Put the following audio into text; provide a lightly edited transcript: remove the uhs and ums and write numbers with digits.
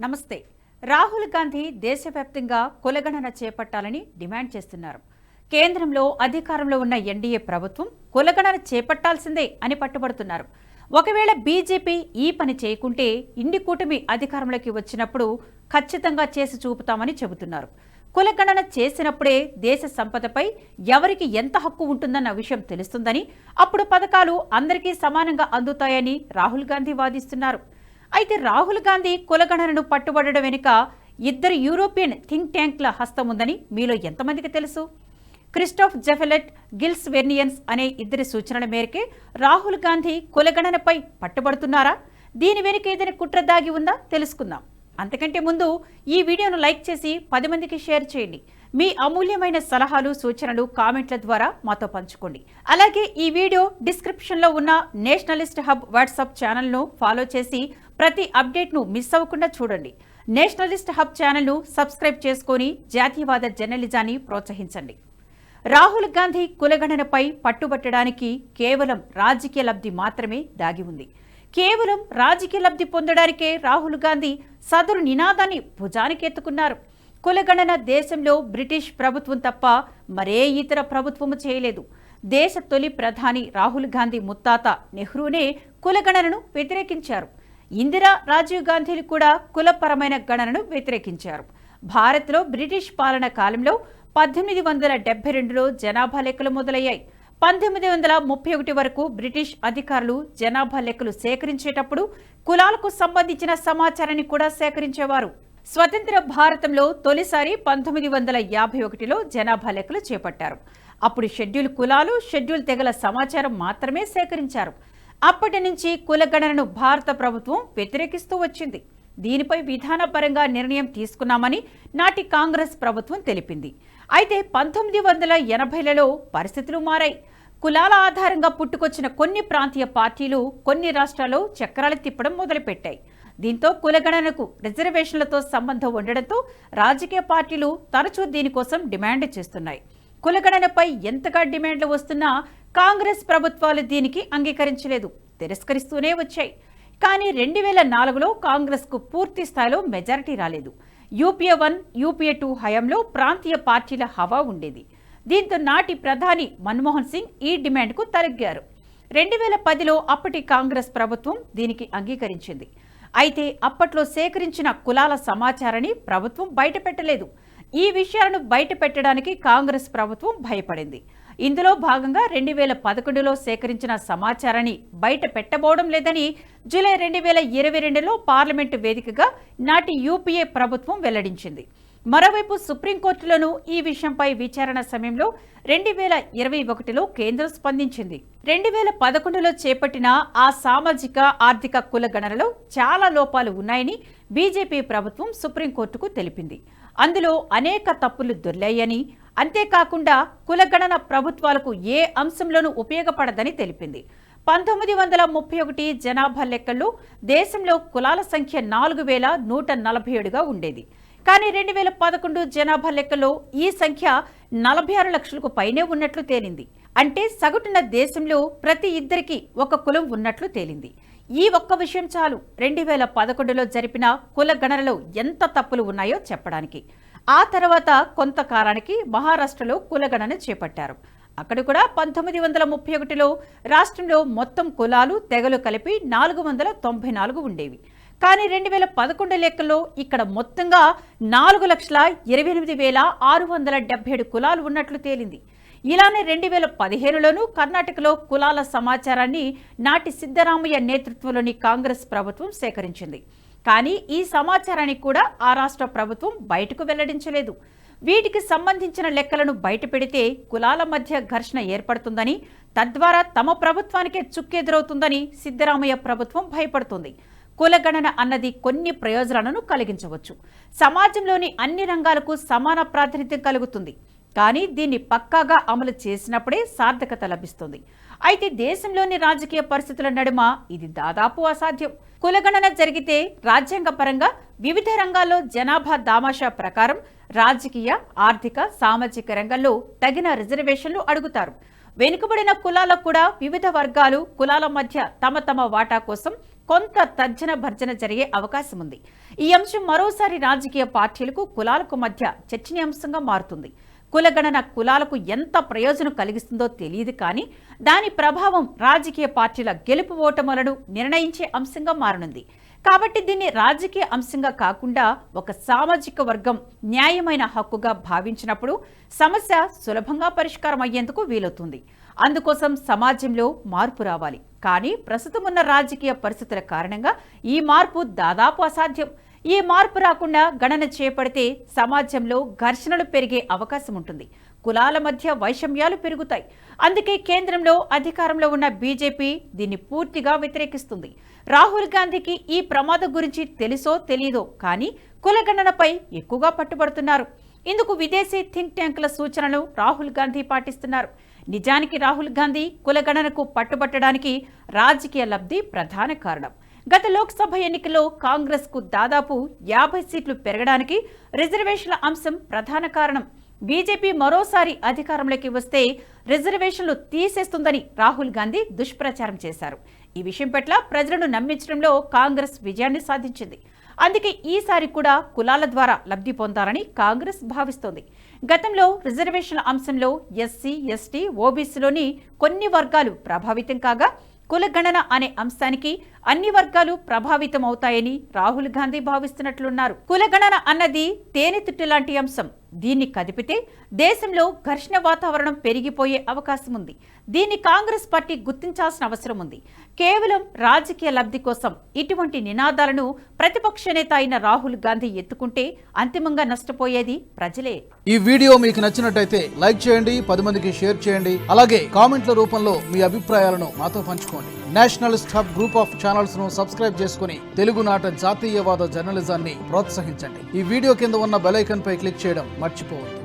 నమస్తే. రాహుల్ గాంధీ దేశవ్యాప్తంగా కులగణన చేపట్టాలని డిమాండ్ చేస్తున్నారు. కేంద్రంలో అధికారంలో ఉన్న ఎన్డీఏ ప్రభుత్వం కులగణన చేపట్టాల్సిందే అని పట్టుబడుతున్నారు. ఒకవేళ బీజేపీ ఈ పని చేయకుంటే ఇండి కూటమి అధికారంలోకి వచ్చినప్పుడు ఖచ్చితంగా చేసి చూపుతామని చెబుతున్నారు. కులగణన చేసినప్పుడే దేశ సంపదపై ఎవరికి ఎంత హక్కు ఉంటుందన్న విషయం తెలుస్తుందని, అప్పుడు పథకాలు అందరికీ సమానంగా అందుతాయని రాహుల్ గాంధీ వాదిస్తున్నారు. అయితే రాహుల్ గాంధీ కులగణనను పట్టుబడడం వెనుక ఇద్దరు యూరోపియన్ థింక్ ట్యాంక్ల హస్తం ఉందని మీలో ఎంతమందికి తెలుసు? క్రిస్టోఫ్ జెఫెలెట్, గిల్స్ వెర్నియన్స్ అనే ఇద్దరి సూచనల మేరకే రాహుల్ గాంధీ కులగణనపై పట్టుబడుతున్నారా? దీని వెనుక ఏదైనా కుట్ర దాగి ఉందా తెలుసుకుందాం. అంతకంటే ముందు ఈ వీడియోను లైక్ చేసి 10 మందికి షేర్ చేయండి. మీ అమూల్యమైన సలహాలు, సూచనలు కామెంట్ల ద్వారా మాతో పంచుకోండి. అలాగే ఈ వీడియో డిస్క్రిప్షన్లో ఉన్న నేషనలిస్ట్ హబ్ వాట్సాప్ ఛానల్ను ఫాలో చేసి ప్రతి అప్డేట్ను మిస్ అవ్వకుండా చూడండి. నేషనలిస్ట్ హబ్ ఛానల్ను సబ్స్క్రైబ్ చేసుకొని జాతీయవాద జర్నలిజాన్ని ప్రోత్సహించండి. రాహుల్ గాంధీ కులగణనపై పట్టుబట్టడానికి కేవలం రాజకీయ లబ్ధి మాత్రమే దాగి ఉంది. కేవలం రాజకీయ లబ్ధి పొందడానికే రాహుల్ గాంధీ సదరు నినాదాన్ని భుజానికి ఎత్తుకున్నారు. కులగణన దేశంలో బ్రిటిష్ ప్రభుత్వం తప్ప మరే ఇతర ప్రభుత్వము చేయలేదు. దేశ తొలి ప్రధాని రాహుల్ గాంధీ ముత్తాత నెహ్రూనే కులగణనను వ్యతిరేకించారు. ఇందిరా, రాజీవ్ గాంధీలు కూడా కులపరమైన గణనను వ్యతిరేకించారు. భారత్లో బ్రిటిష్ పాలన కాలంలో 1872లో జనాభా లెక్కలు మొదలయ్యాయి. 1931 వరకు బ్రిటిష్ అధికారులు జనాభా లెక్కలు సేకరించేటప్పుడు కులాలకు సంబంధించిన సమాచారాన్ని కూడా సేకరించేవారు. స్వతంత్ర భారతంలో తొలిసారి 1951లో జనాభా లెక్కలు చేపట్టారు. అప్పుడు షెడ్యూల్ కులాలు, షెడ్యూల్ తెగల సమాచారం మాత్రమే సేకరించారు. అప్పటి నుంచి కులగణనను భారత ప్రభుత్వం వ్యతిరేకిస్తూ వచ్చింది. దీనిపై విధానపరంగా నిర్ణయం తీసుకున్నామని నాటి కాంగ్రెస్ ప్రభుత్వం తెలిపింది. అయితే 1980లలో పరిస్థితులు మారాయి. కులాల ఆధారంగా పుట్టుకొచ్చిన కొన్ని ప్రాంతీయ పార్టీలు కొన్ని రాష్ట్రాల్లో చక్రాలు తిప్పడం మొదలుపెట్టాయి. దీంతో కులగణనకు రిజర్వేషన్లతో సంబంధం ఉండడంతో రాజకీయ పార్టీలు తరచూ దీనికోసం డిమాండ్ చేస్తున్నాయి. కులగణనపై ఎంతగా డిమాండ్లు వస్తున్నా కాంగ్రెస్ ప్రభుత్వాలు దీనికి అంగీకరించలేదు, తిరస్కరిస్తూనే వచ్చాయి. కానీ 2004లో కాంగ్రెస్కు పూర్తి స్థాయిలో మెజారిటీ రాలేదు. యూపీఏ 1, యూపీఏ 2 హయాంలో ప్రాంతీయ పార్టీల హవా ఉండేది. దీంతో నాటి ప్రధాని మన్మోహన్ సింగ్ ఈ డిమాండ్కు తలగ్గారు. 2010లో అప్పటి కాంగ్రెస్ ప్రభుత్వం దీనికి అంగీకరించింది. అయితే అప్పట్లో సేకరించిన కులాల సమాచారాన్ని ప్రభుత్వం బయటపెట్టలేదు. ఈ విషయాలను బయటపెట్టడానికి కాంగ్రెస్ ప్రభుత్వం భయపడింది. ఇందులో భాగంగా 2011లో సేకరించిన సమాచారాన్ని బయట పెట్టబోవడం లేదని జూలై 2022లో పార్లమెంటు వేదికగా నాటి యూపీఏ ప్రభుత్వం వెల్లడించింది. మరోవైపు సుప్రీంకోర్టులోనూ ఈ విషయంపై విచారణ సమయంలో 2021లో కేంద్రం స్పందించింది. 2011లో చేపట్టిన ఆ సామాజిక ఆర్థిక కులగణనలో చాలా లోపాలు ఉన్నాయని బీజేపీ ప్రభుత్వం సుప్రీంకోర్టుకు తెలిపింది. అందులో అనేక తప్పులు దొర్లాయని, అంతేకాకుండా కులగణన ప్రభుత్వాలకు ఏ అంశంలోనూ ఉపయోగపడదని తెలిపింది. 1931 జనాభా లెక్కల్లో దేశంలో కులాల సంఖ్య 4147గా ఉండేది. కానీ 2011 జనాభా లెక్కలో ఈ సంఖ్య 46 లక్షలకు పైనే ఉన్నట్లు తేలింది. అంటే సగటున దేశంలో ప్రతి ఇద్దరికి ఒక కులం ఉన్నట్లు తేలింది. ఈ ఒక్క విషయం చాలు 2011లో జరిపిన కులగణనలో ఎంత తప్పులు ఉన్నాయో చెప్పడానికి. ఆ తర్వాత కొంతకాలానికి మహారాష్ట్రలో కులగణన చేపట్టారు. అక్కడ కూడా 1931లో రాష్ట్రంలో మొత్తం కులాలు, తెగలు కలిపి 494 ఉండేవి. కానీ 2011 లెక్కల్లో ఇక్కడ మొత్తంగా 4,28,677 కులాలు ఉన్నట్లు తేలింది. ఇలానే 2015లోనూ కర్ణాటకలో కులాల సమాచారాన్ని నాటి సిద్ధరామయ్య నేతృత్వంలోని కాంగ్రెస్ ప్రభుత్వం సేకరించింది. కానీ ఈ సమాచారాన్ని కూడా ఆ రాష్ట్ర ప్రభుత్వం బయటకు వెల్లడించలేదు. వీటికి సంబంధించిన లెక్కలను బయటపెడితే కులాల మధ్య ఘర్షణ ఏర్పడుతుందని, తద్వారా తమ ప్రభుత్వానికే చుక్కెదురవుతుందని సిద్ధరామయ్య ప్రభుత్వం భయపడుతుంది. కులగణన అన్నది కొన్ని ప్రయోజనాలను కలిగించవచ్చు. సమాజంలోని అన్ని రంగాలకు సమాన ప్రాతినిధ్యం కలుగుతుంది. కానీ దీన్ని పక్కాగా అమలు చేసినప్పుడే సార్థకత లభిస్తుంది. అయితే దేశంలోని రాజకీయ పరిస్థితుల నడుమ ఇది దాదాపు అసాధ్యం. కులగణన జరిగితే రాజ్యాంగపరంగా వివిధ రంగాల్లో జనాభా దామాషా ప్రకారం రాజకీయ, ఆర్థిక, సామాజిక రంగంలో తగిన రిజర్వేషన్లు అడుగుతారు. వెనుకబడిన కులాలకు కూడా వివిధ వర్గాలు, కులాల మధ్య తమ తమ వాటా కోసం కొంత తర్జన భర్జన జరిగే అవకాశం ఉంది. ఈ అంశం మరోసారి రాజకీయ పార్టీలకు కులాలకు మధ్య చర్చనీయాంశంగా మారుతుంది. కులగణన కులాలకు ఎంత ప్రయోజనం కలిగిస్తుందో తెలియదు, కానీ దాని ప్రభావం రాజకీయ పార్టీల గెలుపు ఓటములను నిర్ణయించే అంశంగా మారనుంది. కాబట్టి దీన్ని రాజకీయ అంశంగా కాకుండా ఒక సామాజిక వర్గం న్యాయమైన హక్కుగా భావించినప్పుడు సమస్య సులభంగా పరిష్కారం అయ్యేందుకు వీలవుతుంది. అందుకోసం సమాజంలో మార్పు రావాలి. కానీ ప్రస్తుతం ఉన్న రాజకీయ పరిస్థితుల కారణంగా ఈ మార్పు దాదాపు అసాధ్యం. ఈ మార్పు రాకుండా గణన చేపడితే సమాజంలో ఘర్షణలు పెరిగే అవకాశం ఉంటుంది. కులాల మధ్య వైషమ్యాలు పెరుగుతాయి. అందుకే కేంద్రంలో అధికారంలో ఉన్న బీజేపీ దీన్ని పూర్తిగా వ్యతిరేకిస్తుంది. రాహుల్ గాంధీకి ఈ ప్రమాదం గురించి తెలుసో తెలియదో కానీ కులగణనపై ఎక్కువగా పట్టుబడుతున్నారు. ఇందుకు విదేశీ థింక్ ట్యాంకుల సూచనలు రాహుల్ గాంధీ పాటిస్తున్నారు. నిజానికి రాహుల్ గాంధీ కులగణనకు పట్టుబట్టడానికి రాజకీయ లబ్ధి ప్రధాన కారణం. గత లోక్సభ ఎన్నికల్లో కాంగ్రెస్ కు దాదాపు 50 సీట్లు పెరగడానికి రిజర్వేషన్ల అంశం ప్రధాన కారణం. బీజేపీ మరోసారి అధికారంలోకి వస్తే రిజర్వేషన్లు తీసేస్తుందని రాహుల్ గాంధీ దుష్ప్రచారం చేశారు. ఈ విషయం పట్ల ప్రజలను నమ్మించడంలో కాంగ్రెస్ విజయాన్ని సాధించింది. అందుకే ఈసారి కూడా కులాల ద్వారా లబ్ధి పొందాలని కాంగ్రెస్ భావిస్తోంది. గతంలో రిజర్వేషన్ల అంశంలో ఎస్సీ, ఎస్టీ, ఓబీసీలోని కొన్ని వర్గాలు ప్రభావితం కాగా కులగణన అనే అంశానికి అన్ని వర్గాలు ప్రభావితం అవుతాయని రాహుల్ గాంధీ భావిస్తున్నట్లున్నారు. కులగణన అన్నది తేనెతుట్టు లాంటి అంశం. దీన్ని కదిపితే దేశంలో ఘర్షణ వాతావరణం పెరిగిపోయే అవకాశం ఉంది. దీన్ని కాంగ్రెస్ పార్టీ గుర్తించాల్సిన అవసరం ఉంది. కేవలం రాజకీయ లబ్ధి కోసం ఇటువంటి నినాదాలను ప్రతిపక్ష నేత అయిన రాహుల్ గాంధీ ఎత్తుకుంటే అంతిమంగా నష్టపోయేది ప్రజలే. ఈ వీడియో మీకు నచ్చినట్టయితే లైక్ చేయండి, 10 మందికి షేర్ చేయండి. అలాగే కామెంట్ల రూపంలో మీ అభిప్రాయాలను మాతో పంచుకోండి. Nationalist hub group of channels ను సబ్స్క్రైబ్ చేసుకుని తెలుగునాట జాతీయవాద జర్నలిజాన్ని ప్రోత్సహించండి. ఈ వీడియో కింద ఉన్న బెల్ ఐకాన్ పై క్లిక్ చేయడం మర్చిపోవద్దు.